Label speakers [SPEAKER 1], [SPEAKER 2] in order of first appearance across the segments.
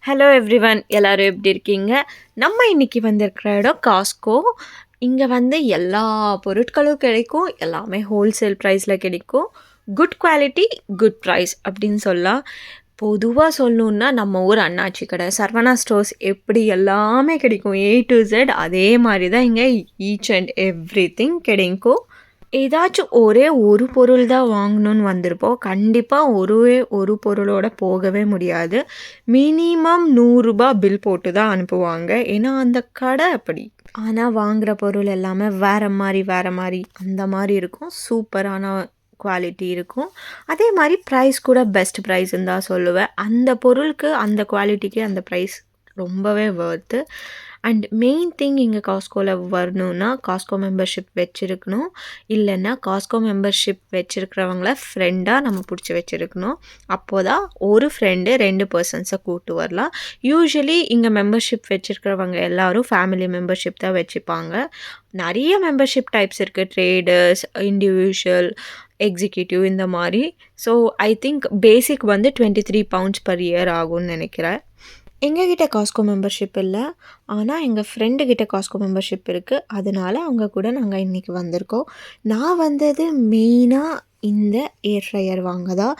[SPEAKER 1] Hello everyone எல்லாரும் எப்படி இருக்கீங்க? நம்ம இன்னைக்கு வந்திருக்கிற இடம் காஸ்கோ. இங்கே வந்து எல்லா பொருட்களும் கிடைக்கும். எல்லாமே ஹோல்சேல் ப்ரைஸில் கிடைக்கும். குட் குவாலிட்டி, குட் ப்ரைஸ் அப்படின்னு சொல்லலாம். பொதுவாக சொல்லணுன்னா நம்ம ஊர் அண்ணாச்சி கடை, சரவணா ஸ்டோர்ஸ் எப்படி எல்லாமே கிடைக்கும் ஏ டு Z, அதே மாதிரி தான் இங்கே ஈச் அண்ட் எவ்ரி திங் கிடைக்கும். ஏதாச்சும் ஒரே ஒரு பொருள் தான் வாங்கணும்னு வந்திருப்போம். கண்டிப்பாக ஒரே ஒரு பொருளோட போகவே முடியாது. மினிமம் ரூ. 100 பில் போட்டு தான் அனுப்புவாங்க. ஏன்னா அந்த கடை அப்படி. ஆனால் வாங்குகிற பொருள் எல்லாமே வேறு மாதிரி அந்த மாதிரி இருக்கும். சூப்பரான குவாலிட்டி இருக்கும். அதே மாதிரி ப்ரைஸ் கூட பெஸ்ட் ப்ரைஸ்ன்னு தான் சொல்லுவேன். அந்த பொருளுக்கு அந்த குவாலிட்டிக்கு அந்த ப்ரைஸ் ரொம்பவே வர்த்து. அண்ட் மெயின் திங் இங்கே காஸ்கோவில் வரணுன்னா காஸ்கோ மெம்பர்ஷிப் வச்சுருக்கணும். இல்லைன்னா காஸ்கோ மெம்பர்ஷிப் வச்சுருக்கிறவங்கள ஃப்ரெண்டாக நம்ம பிடிச்சி வச்சுருக்கணும். அப்போது தான் ஒரு ஃப்ரெண்டு 2 பர்சன்ஸை கூப்பிட்டு வரலாம். யூஸ்வலி இங்கே மெம்பர்ஷிப் வச்சுருக்கிறவங்க எல்லோரும் ஃபேமிலி மெம்பர்ஷிப் தான் வச்சுப்பாங்க. நிறைய மெம்பர்ஷிப் டைப்ஸ் இருக்குது. ட்ரேடர்ஸ், இண்டிவிஜுவல், எக்ஸிக்யூட்டிவ் இந்த மாதிரி. ஸோ ஐ திங்க் பேசிக் வந்து £23 per year ஆகும்னு நினைக்கிறேன். எங்ககிட்ட காஸ்கோ மெம்பர்ஷிப் இல்லை. ஆனால் எங்கள் ஃப்ரெண்டுக்கிட்ட காஸ்கோ மெம்பர்ஷிப் இருக்குது. அதனால அவங்க கூட நாங்கள் இன்றைக்கி வந்திருக்கோம். நான் வந்தது மெயினாக இந்த ஏர் ஃப்ரையர் வாங்க தான்.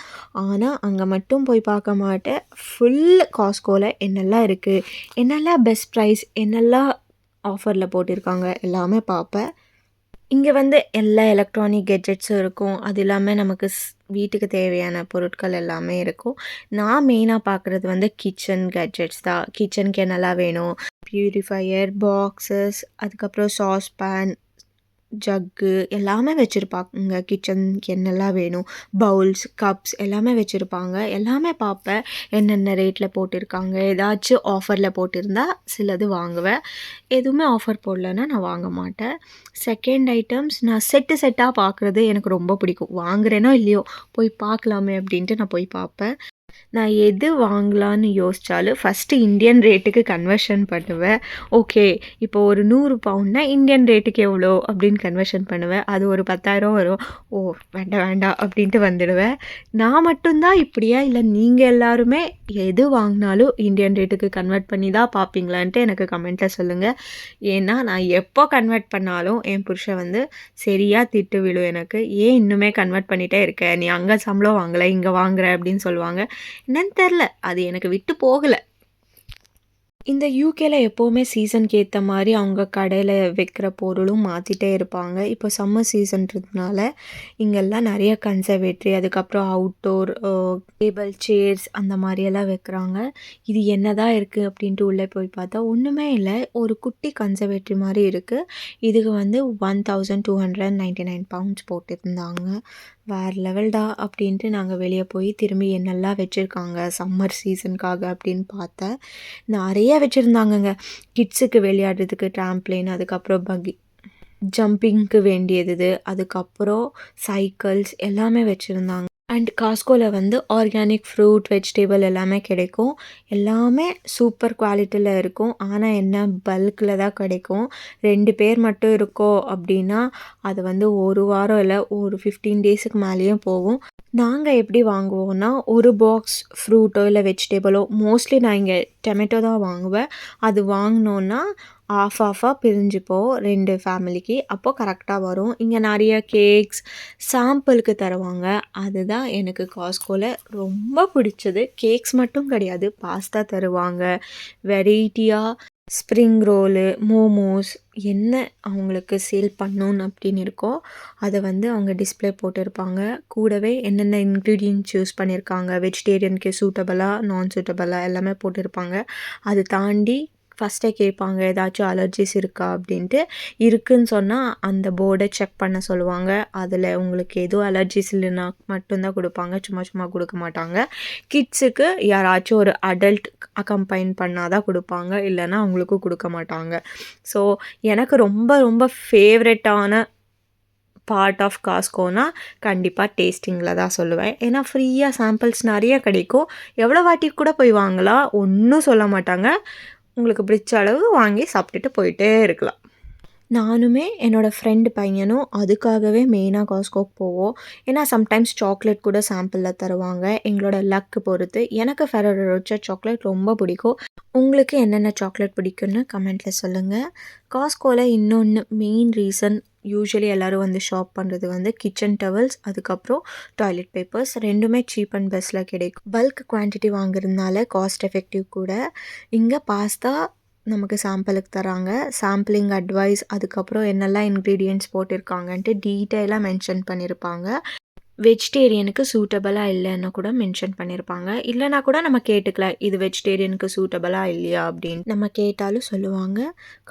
[SPEAKER 1] ஆனால் அங்கே மட்டும் போய் பார்க்க மாட்டேன். ஃபுல் காஸ்கோவில் என்னெல்லாம் இருக்குது, என்னெல்லாம் பெஸ்ட் ப்ரைஸ், என்னெல்லாம் ஆஃபரில் போட்டிருக்காங்க எல்லாமே பார்ப்பேன். இங்கே வந்து எல்லா எலக்ட்ரானிக் கெட்ஜெட்ஸும் இருக்கும். அது இல்லாமல் நமக்கு வீட்டுக்கு தேவையான பொருட்கள் எல்லாமே இருக்கும். நான் மெயினாக பார்க்குறது வந்து கிச்சன் கெட்ஜெட்ஸ் தான். கிச்சனுக்கு என்னெல்லாம் வேணும், பியூரிஃபையர், பாக்ஸஸ், அதுக்கப்புறம் சாஸ்பேன், ஜக்கு எல்லாமே வச்சுருப்பாங்க. கிச்சனுக்கு என்னெல்லாம் வேணும், பவுல்ஸ், கப்ஸ் எல்லாமே வச்சுருப்பாங்க. எல்லாமே பார்ப்பேன் என்னென்ன ரேட்டில் போட்டிருக்காங்க. ஏதாச்சும் ஆஃபரில் போட்டிருந்தா சிலது வாங்குவேன். எதுவுமே ஆஃபர் போடலன்னா நான் வாங்க மாட்டேன். செகண்ட் ஐட்டம்ஸ், நான் செட்டாக பார்க்குறது எனக்கு ரொம்ப பிடிக்கும். வாங்குறேனோ இல்லையோ போய் பார்க்கலாமே அப்படின்ட்டு நான் போய் பார்ப்பேன். நான் எது வாங்கலான்னு யோசித்தாலும் ஃபஸ்ட்டு இந்தியன் ரேட்டுக்கு கன்வர்ஷன் பண்ணுவேன். ஓகே, இப்போ ஒரு £100 இந்தியன் ரேட்டுக்கு எவ்வளோ அப்படின்னு கன்வர்ஷன் பண்ணுவேன். அது ஒரு 10,000 வரும். ஓ வேண்டாம் அப்படின்ட்டு வந்துடுவேன். நான் மட்டும்தான் இப்படியா, இல்லை நீங்கள் எல்லாருமே எது வாங்கினாலும் இந்தியன் ரேட்டுக்கு கன்வெர்ட் பண்ணி தான் பார்ப்பீங்களான்ட்டு எனக்கு கமெண்ட்டில் சொல்லுங்கள். ஏன்னா நான் எப்போ கன்வெர்ட் பண்ணாலும் என் புருஷன் வந்து சரியாக திட்டு விழும் எனக்கு. ஏன் இன்னுமே கன்வெர்ட் பண்ணிகிட்டே இருக்க, நீ அங்கே சம்பளம் வாங்கலை இங்கே வாங்குற அப்படின்னு சொல்லுவாங்க. என்னன்னு தெரில, அது எனக்கு விட்டு போகலை. இந்த யூகேல எப்போவுமே சீசனுக்கு ஏற்ற மாதிரி அவங்க கடையில் வைக்கிற பொருளும் மாற்றிட்டே இருப்பாங்க. இப்போ சம்மர் சீசன்றதுனால இங்கெல்லாம் நிறைய கன்சர்வேட்ரி, அதுக்கப்புறம் அவுட்டோர் டேபிள், சேர்ஸ் அந்த மாதிரியெல்லாம் வைக்கிறாங்க. இது என்ன தான் இருக்குது அப்படின்ட்டு உள்ளே போய் பார்த்தா ஒன்றுமே இல்லை. ஒரு குட்டி கன்சர்வேட்ரி மாதிரி இருக்குது. இதுக்கு வந்து £1,299 போட்டிருந்தாங்க. வேறு லெவல்டா அப்படின்ட்டு நாங்கள் வெளியே போய் திரும்பி என்னெல்லாம் வச்சுருக்காங்க சம்மர் சீசனுக்காக அப்படின்னு பார்த்தேன். நிறைய வச்சுருந்தாங்கங்க. கிட்ஸுக்கு விளையாடுறதுக்கு ட்ராம்ப்ளின், அதுக்கப்புறம் பக்கி, ஜம்பிங்க்கு வேண்டியது, அதுக்கப்புறம் சைக்கிள்ஸ் எல்லாமே வச்சுருந்தாங்க. அண்ட் காஸ்கோவில் வந்து ஆர்கானிக் ஃப்ரூட், வெஜிடபிள் எல்லாமே கிடைக்கும். எல்லாமே சூப்பர் குவாலிட்டியில் இருக்கும். ஆனால் என்ன, பல்கில் தான் கிடைக்கும். 2 பேர் மட்டும் இருக்கோம் அப்படின்னா அது வந்து ஒரு வாரம் இல்லை, ஒரு 15 டேஸுக்கு மேலேயும் போகும். நாங்கள் எப்படி வாங்குவோன்னா, ஒரு பாக்ஸ் ஃப்ரூட்டோ இல்லை வெஜிடபிளோ, மோஸ்ட்லி நான் இங்கே டொமேட்டோ தான் வாங்குவேன். அது வாங்கினோன்னா ஆஃபாக பிரிஞ்சுப்போம் 2 ஃபேமிலிக்கு. அப்போது கரெக்டாக வரும். இங்கே நிறைய கேக்ஸ் சாம்பிளுக்கு தருவாங்க. அதுதான் எனக்கு காஸ்கோவில் ரொம்ப பிடிச்சது. கேக்ஸ் மட்டும் கிடையாது, பாஸ்தா தருவாங்க, வெரைட்டியாக ஸ்ப்ரிங் ரோலு, மோமோஸ், என்ன அவங்களுக்கு சேல் பண்ணணுன்னு அப்படின்னு இருக்கோ அதை வந்து அவங்க டிஸ்பிளே போட்டிருப்பாங்க. கூடவே என்னென்ன இன்க்ரீடியன்ட்ஸ் யூஸ் பண்ணியிருக்காங்க, வெஜிடேரியனுக்கு சூட்டபுளாக, நான் சூட்டபுளாக எல்லாமே போட்டிருப்பாங்க. அது தாண்டி ஃபஸ்ட்டே கேட்பாங்க ஏதாச்சும் அலர்ஜிஸ் இருக்கா அப்படின்ட்டு. இருக்குதுன்னு சொன்னால் அந்த போர்டை செக் பண்ண சொல்லுவாங்க. அதில் உங்களுக்கு எதுவும் அலர்ஜிஸ் இல்லைன்னா மட்டும்தான் கொடுப்பாங்க, சும்மா கொடுக்க மாட்டாங்க. கிட்ஸுக்கு யாராச்சும் ஒரு அடல்ட் அக்கம்பைன் பண்ணால் தான் கொடுப்பாங்க, இல்லைன்னா அவங்களுக்கும் கொடுக்க மாட்டாங்க. ஸோ எனக்கு ரொம்ப ஃபேவரட்டான பார்ட் ஆஃப் காஸ்கோனா கண்டிப்பாக டேஸ்டிங்கில் தான் சொல்லுவேன். ஏன்னா ஃப்ரீயாக சாம்பிள்ஸ் நிறைய கிடைக்கும். எவ்வளோ வாட்டி கூட போய் வாங்கலாம், ஒன்றும் சொல்ல மாட்டாங்க. உங்களுக்கு பிடிச்ச அளவு வாங்கி சாப்பிட்டுட்டு போயிட்டே இருக்கலாம். நானுமே என்னோட ஃப்ரெண்ட் பையனும் அதுக்காகவே மெயினாக காஸ்ட்கோக்கு போவோம். ஏன்னா சம்டைம்ஸ் சாக்லேட் கூட சாம்பிளில் தருவாங்க. எங்களோட லக்கு பொறுத்து. எனக்கு ஃபெரரோ ரோச்சர் சாக்லேட் ரொம்ப பிடிக்கும். உங்களுக்கு என்னென்ன சாக்லேட் பிடிக்கும்னு கமெண்ட்டில் சொல்லுங்கள். காஸ்ட்கோவில் இன்னொன்று மெயின் ரீசன் யூசுவலி எல்லோரும் வந்து ஷாப் பண்ணுறது வந்து கிச்சன் டவல்ஸ், அதுக்கப்புறம் டாய்லெட் பேப்பர்ஸ் ரெண்டுமே சீப் அண்ட் பெஸ்ட்டில் கிடைக்கும். பல்க் குவான்டிட்டி வாங்குறதுனால காஸ்ட் எஃபெக்டிவ் கூட. இங்கே பாஸ்தா நமக்கு சாம்பிளுக்கு தராங்க. சாம்பிளிங் அட்வைஸ், அதுக்கப்புறம் என்னெல்லாம் இன்க்ரீடியன்ட்ஸ் போட்டிருக்காங்கன்ட்டு டீட்டெயிலாக மென்ஷன் பண்ணியிருப்பாங்க. வெஜிடேரியனுக்கு சூட்டபிளாக இல்லைன்னு கூட மென்ஷன் பண்ணியிருப்பாங்க. இல்லைனா கூட நம்ம கேட்டுக்கலாம், இது வெஜிடேரியனுக்கு சூட்டபிளாக இல்லையா அப்படின்னு நம்ம கேட்டாலும் சொல்லுவாங்க.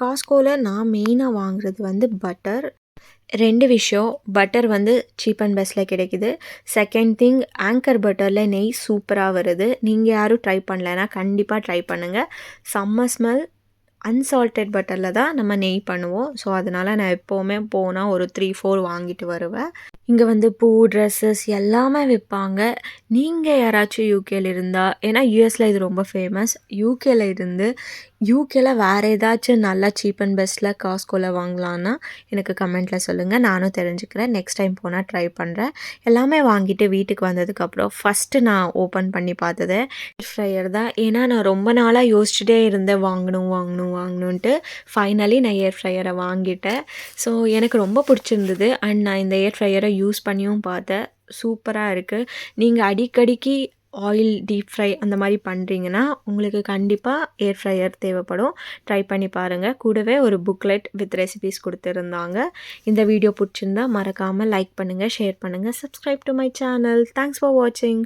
[SPEAKER 1] காஸ்ட்கோவில் நான் மெயினாக வாங்குறது வந்து பட்டர். 2 விஷயம். பட்டர் வந்து சீப் அண்ட் பெஸ்ட்டில் கிடைக்குது. செகண்ட் திங், ஆங்கர் பட்டரில் நெய் சூப்பராக வருது. நீங்கள் யாரும் ட்ரை பண்ணலைன்னா கண்டிப்பாக ட்ரை பண்ணுங்கள். செம்ம ஸ்மெல். அன்சால்டட் பட்டரில் தான் நம்ம நெய் பண்ணுவோம். ஸோ அதனால் நான் எப்போவுமே போனால் ஒரு 3-4 வாங்கிட்டு வருவேன். இங்கே வந்து பூ, ட்ரெஸ்ஸஸ் எல்லாமே விற்பாங்க. நீங்கள் யாராச்சும் யூகேல இருந்தால், ஏன்னா யூஎஸில் இது ரொம்ப ஃபேமஸ். யூகேல இருந்து யூகேல வேறு ஏதாச்சும் நல்லா சீப் அண்ட் பெஸ்ட்டில் காஸ்ட்கோவில் வாங்கலான்னா எனக்கு கமெண்ட்டில் சொல்லுங்கள். நானும் தெரிஞ்சுக்கிறேன். நெக்ஸ்ட் டைம் போனால் ட்ரை பண்ணுறேன். எல்லாமே வாங்கிட்டு வீட்டுக்கு வந்ததுக்கப்புறம் ஃபஸ்ட்டு நான் ஓப்பன் பண்ணி பார்த்தது ஏர் ஃப்ரையர் தான். ஏன்னா நான் ரொம்ப நாளாக யோசிச்சுட்டே இருந்தேன் வாங்கணுன்ட்டு. ஃபைனலி நான் ஏர் ஃப்ரையரை வாங்கிட்டேன். ஸோ எனக்கு ரொம்ப பிடிச்சிருந்தது. அண்ட் நான் இந்த ஏர் ஃப்ரையரை யூஸ் பண்ணியும் பார்த்தேன். சூப்பராக இருக்குது. நீங்கள் அடிக்கடிக்கு ஆயில் டீப் ஃப்ரை அந்த மாதிரி பண்ணுறீங்கன்னா உங்களுக்கு கண்டிப்பாக ஏர் ஃப்ரையர் தேவைப்படும். ட்ரை பண்ணி பாருங்கள். கூடவே ஒரு புக்லெட் வித் ரெசிபீஸ் கொடுத்துருந்தாங்க. இந்த வீடியோ பிடிச்சிருந்தா மறக்காமல் லைக் பண்ணுங்கள், ஷேர் பண்ணுங்கள், subscribe to my channel. Thanks for வாட்சிங்.